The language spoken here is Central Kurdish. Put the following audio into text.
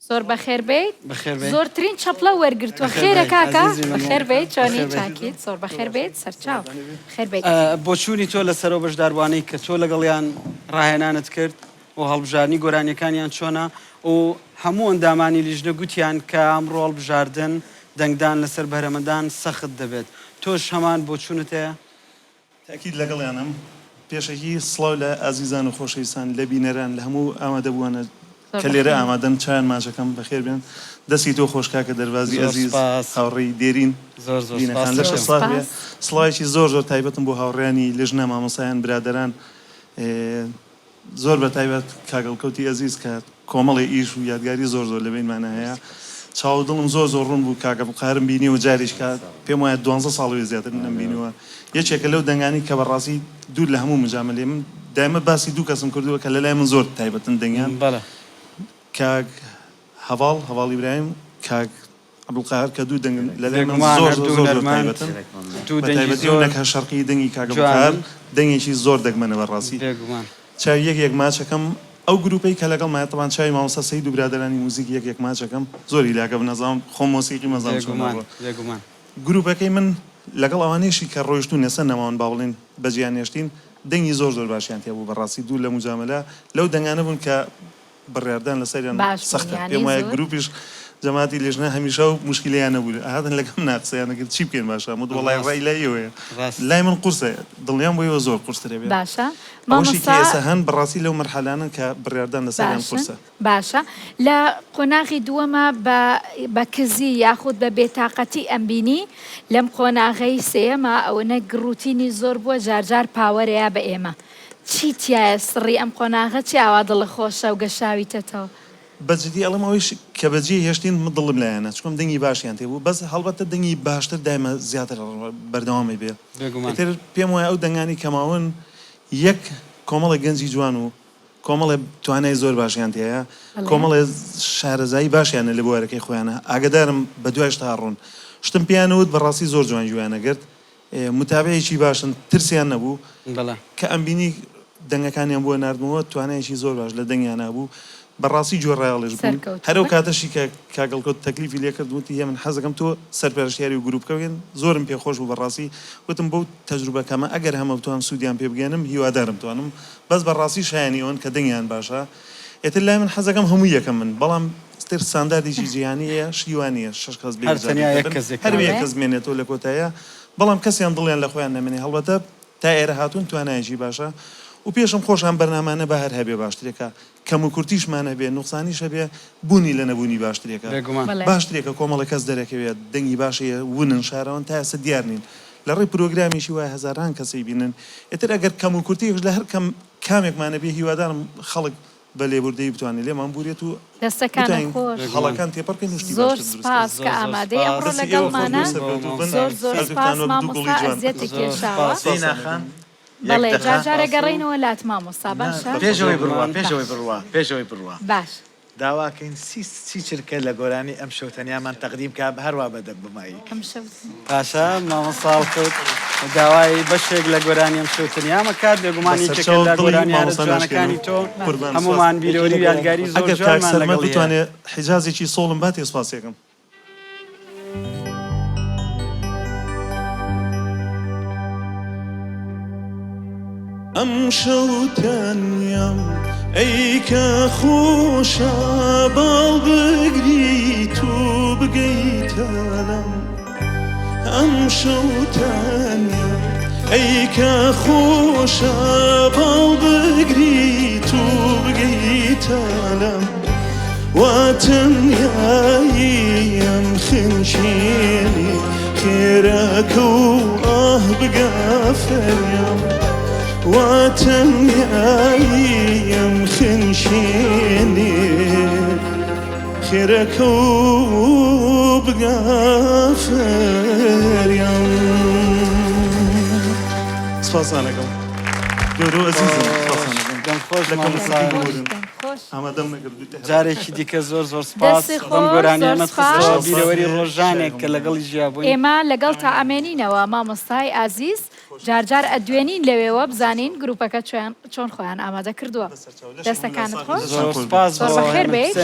زۆر بەخێر بیت بەخێر بێ. زۆرترین چەپڵە وەرگرتووە بەخێر خێرە بێ. کاکە عەزیزی من. بەخێر بیت چۆنی بەخێر بێ. چاکیت زۆر بەخێر بیت سەرچاو خێر بیت بۆچوونی تۆ لەسەرەوە بەشداربوانەی کە تۆ لەگەڵیان ڕاهێنانت کرد و هەڵبژارنی گۆرانیەکانیان چۆنە و هەموو ئەندامانی لیژنە گوتیان کە ئەمڕۆ هەڵبژاردن دەنگدان لەسەر بەرهەمەدان سەخت دەبێت تۆش هەمان بۆچوونت هەیە؟ تاکید لەگەڵیانم پێشەکی سڵاو لە ئازیزان و خۆشەویستان لە بینەران لە هەموو ئامادەبووانە کە لێرە ئامادەن چیان ماچەکەم بەخێر بێن دەستی تۆ خۆشکاکە دەربازی ئەزیز هاوڕێی دێرین بینەکان لەش سڵاو بێ سڵاوێکی زۆر زۆر تایبەتم بۆ هاوڕێیانی لێژنە مامۆسایان برادەران زۆر بە تایبەت کاگەڵکەوتی ئەزیز کە کۆمەڵی ئیش و یادگاری زۆر زۆر لەبینمانە هەیە چاودڵم زۆر زۆر ڕوون بوو کاکە بڵقارم بینی و جاریش کات پێم وایە 12 ساڵی زیاتر نەمبینیوە یەکێکە لەو دەنگانی کە بەڕاستی دوور لە هەموو مجاملێ من دایمە باسی دوو کەسم کردووە کە لەلای من زۆر تایبەتن دەنگیان کاک هەواڵ ئیبراهیم کاک عەبدولقاهر کە دوو دەنگن لەلای من زۆر زۆر تایبەتن بەتایبەتی و نەکە شەرقی دەنگی کاک عەبدولقاهر دەنگێکی زۆر دەگمەنە بەڕاستی چاوی یەک ماچەکەم ئەو گروپەی کە لەگەڵ مایە تەوان چاوی مامۆستا سەید و برادەرانی موزیک یەک ماچەکەم زۆری لاکە بنەزانم خۆم مۆسیقی مەزانم چۆنە گروپەکەی من لەگەڵ ئەوانەیەشی کە ڕۆیشتون نێسە نەماوان با بڵێن بەجیان هێشتین دەنگی زۆر زۆر باشیان تێ بوو بەڕاستی دوو لە مجاملە لەو دەنگانە بوون کە بڕیاردان لەسەریان سەختە پێم وایە گروپیش جەماعەتی لێژنە هەمیشە و مشکلیان نەبوو هاتن لەگەم ناقسەیانەکرد چی بکەین باشە وەڵای ڕای لایەوەیە لای من قورسە دڵنیام بۆیەوە زۆر قورسەرێ بێت باشە ئەوشی کێسە هەن بەڕاستی لەو مەرحەلانن کە بڕیاردان لەسەریان قورسە باشە لە قۆناغی دووەمە بە کزی یاخود بە بێتاقەتی ئەمبینی لەم قۆناغەی سێمە ئەوەنە گروتینی زۆر بووە جارجار پاوەرەیە بە ئێمە چی تایە سڕی ئەم قۆناغە چی ئاوا دڵە خۆشە و گەشاویتەتەوە بەجددی ئەڵم ئەوەیش کە بەجێ هێشتین من دڵم لایەنە چکۆم دەنگی باشیان تێبوو بەس هەڵبەتە دەنگی باشتر دایمە زیاتر بەردەوامی بێ تر پێم وایە ئەو دەنگانی کەماون یەک کۆمەڵی گەنجی جوان و کۆمەڵێ توانای زۆر باشیان تەیە کۆمەڵێ شارەزایی باشیانە لە بوارەکەی خۆیانە ئاگدارم بە دوایش تا ڕوون شتم پیانەوت بەڕاستی زۆر جوان جوانەگرت متابعێکی باشن ترسیان نەبوو کە ئەمبینی دەنگەکانیان بۆ نردمەوە توانایکی زۆر باش لە دەنگیان نبوو بەڕاستی جۆڕایاڵێش بوون هەرو کاتەشی کە کاگەڵکۆت تەکلیفی لێکرد وتی هێ من حەزەکەم تۆ سەرپەرشتیاری و گروپکەوێن زۆرم پێخۆش بوو بەڕاستی وتم بەو تەجروبەکەمە ئەگەر هەمە بتوان سوودیان پێ بگەنم هیوادارم توانم بەس بەڕاستی شایانی ئەوەن کە دەنگیان باشە ئێتر لای من حەزەکەم هەموو یەکەم من بەڵام ستر سانداردێکی جیهانیە شیوانیە شەش کەس هەر یەک کەس مێنێتەوە لە کۆتایە بەڵام کەسیان دڵیان لە خۆیان نەمێنێ هەڵبەتە تا ئێرە هاتوون توانایەکی باشە و پێشم خۆشان بەرنامانە بە هەر هەبێ باشترێکە کەم و کورتیشمانە بێ نوقسانیشە بێ بوونی لە نەبوونی باشترێکە باشترێکە کۆمەڵە کەس دەرەکەوێت دەنگی باشەیە ونن شارەوەن تا ئێستا دیار نین لە ڕێی پرۆگرامیشی وایە هەزاران کەسی بینن ئێتر ئەگەر کەم و کورتیش لە هەر کامێکمانە بێ هیوادارم خەڵک بە لێبوردەی بتوانێت لێمان بورێت و دەستەکان خۆش هەڵەکان تێپەڕکەن وشتی زۆر سپاس کە ئامادەی ئەمڕۆ لەگەڵمانە زۆر سپاس مامۆستا ئەزیەتی کێشاوە بەڵێ جارجارە گەڕێینەوە لات مامۆستا باشە پێشەوەی بڕوا باش داواکەین چی چرکە لە گۆرانی ئەم شەوتەنیامان تەقدیم کە هەروە بەدەک بمایی پاشا مامۆستاڵکەوت داوای بەشێک لە گۆرانی ئەم شەوتەنیامە کات بێگومانی یەکێک لە گۆرانی جوانەکانی تۆ هەمومان بیرۆری و یادگاری زۆر جوانمان لەگەڵ بتوانێت حیجازێکی سۆڵم با تێسپاسێکم ئەم شەوتەنیام ئەی کە خۆشە باڵ بگریت و بگەیتە لەم ئەم شەوتەنیام ئەی کە خۆشە باڵ بگریت و بگەیتە لەم واتەنیاییم خنچێنی خێرەکە و ئاه بگە فەریام واتەنیاییم خنچێنی خێرەکە و بگە فەریام سپاسانەکەم گەورە و ئەزیزم جارێکی دیکە زۆر زۆر سپاس ئەم گۆرانیانەت خستەوە بیرەوەری ڕۆژانێک کە لەگەڵی ژیابووین ئێمە لەگەڵ تا ئەمێنینەوە مامۆستای ئازیز جارجار ئەدوێنین لەوێوە بزانین گروپەکە چۆن خۆیان ئامادە کردووە دەستەکانت خۆش زۆر سپاس زۆر بەخێر بێت